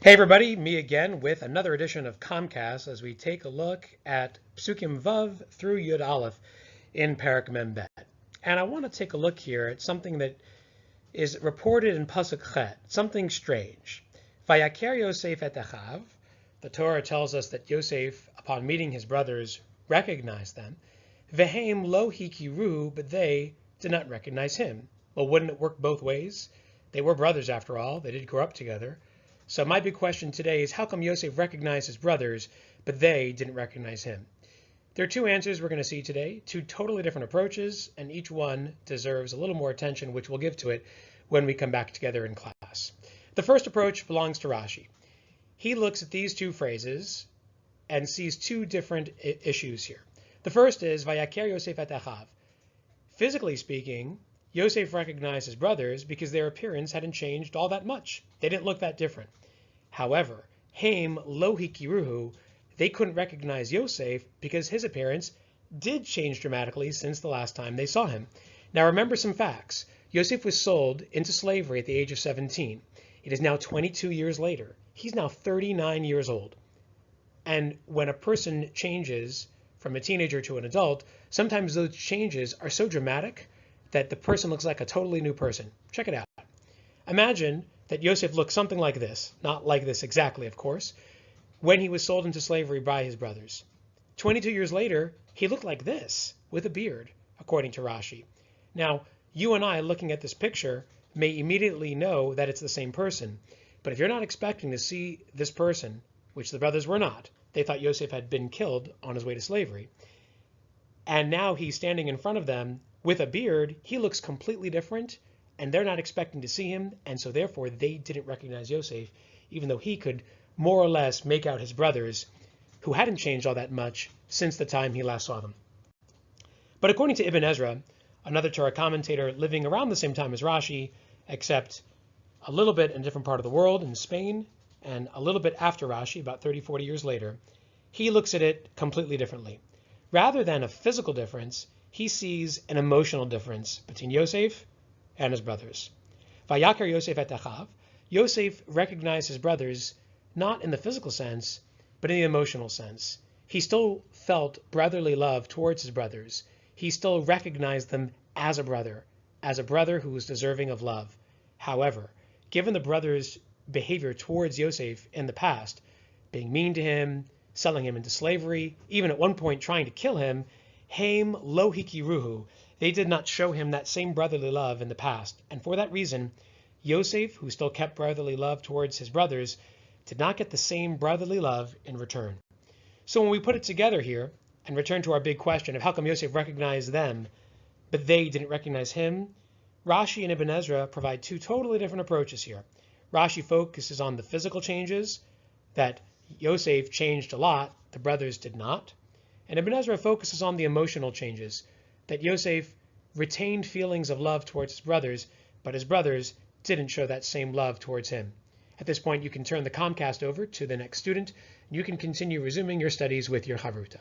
Hey everybody, me again with another edition of Comcast as we take a look at Pesukim Vav through Yud Aleph in Perek Mem Bet. And I want to take a look here at something that is reported in Pasuk Chet, something strange. Vayaker Yosef et Achav, the Torah tells us that Yosef, upon meeting his brothers, recognized them. Vehem lo hikiru, but they did not recognize him. Well, wouldn't it work both ways? They were brothers after all, they did grow up together. So my big question today is how come Yosef recognized his brothers, but they didn't recognize him? There are two answers we're going to see today, two totally different approaches, and each one deserves a little more attention, which we'll give to it when we come back together in class. The first approach belongs to Rashi. He looks at these two phrases and sees two different issues here. The first is Vayaker Yosef et Achav. Physically speaking, Yosef recognized his brothers because their appearance hadn't changed all that much. They didn't look that different. However, Haim lo hikiruhu, they couldn't recognize Yosef because his appearance did change dramatically since the last time they saw him. Now remember some facts. Yosef was sold into slavery at the age of 17. It is now 22 years later. He's now 39 years old. And when a person changes from a teenager to an adult, sometimes those changes are so dramatic that the person looks like a totally new person. Check it out. Imagine that Yosef looked something like this, not like this exactly, of course, when he was sold into slavery by his brothers. 22 years later, he looked like this, with a beard, according to Rashi. Now, you and I looking at this picture may immediately know that it's the same person, but if you're not expecting to see this person, which the brothers were not, they thought Yosef had been killed on his way to slavery, and now he's standing in front of them with a beard, he looks completely different, and they're not expecting to see him, and so therefore they didn't recognize Yosef, even though he could more or less make out his brothers, who hadn't changed all that much since the time he last saw them. But according to Ibn Ezra, another Torah commentator living around the same time as Rashi, except a little bit in a different part of the world, in Spain, and a little bit after Rashi, about 30, 40 years later, he looks at it completely differently. Rather than a physical difference, he sees an emotional difference between Yosef and his brothers. Vayaker Yosef et Achav. Yosef recognized his brothers not in the physical sense, but in the emotional sense. He still felt brotherly love towards his brothers. He still recognized them as a brother who was deserving of love. However, given the brothers' behavior towards Yosef in the past, being mean to him, selling him into slavery, even at one point trying to kill him, Haim lo hikiruhu, they did not show him that same brotherly love in the past. And for that reason, Yosef, who still kept brotherly love towards his brothers, did not get the same brotherly love in return. So when we put it together here and return to our big question of how come Yosef recognized them, but they didn't recognize him, Rashi and Ibn Ezra provide two totally different approaches here. Rashi focuses on the physical changes, that Yosef changed a lot, the brothers did not. And Ibn Ezra focuses on the emotional changes, that Yosef retained feelings of love towards his brothers, but his brothers didn't show that same love towards him. At this point, you can turn the Comcast over to the next student, and you can continue resuming your studies with your Chavruta.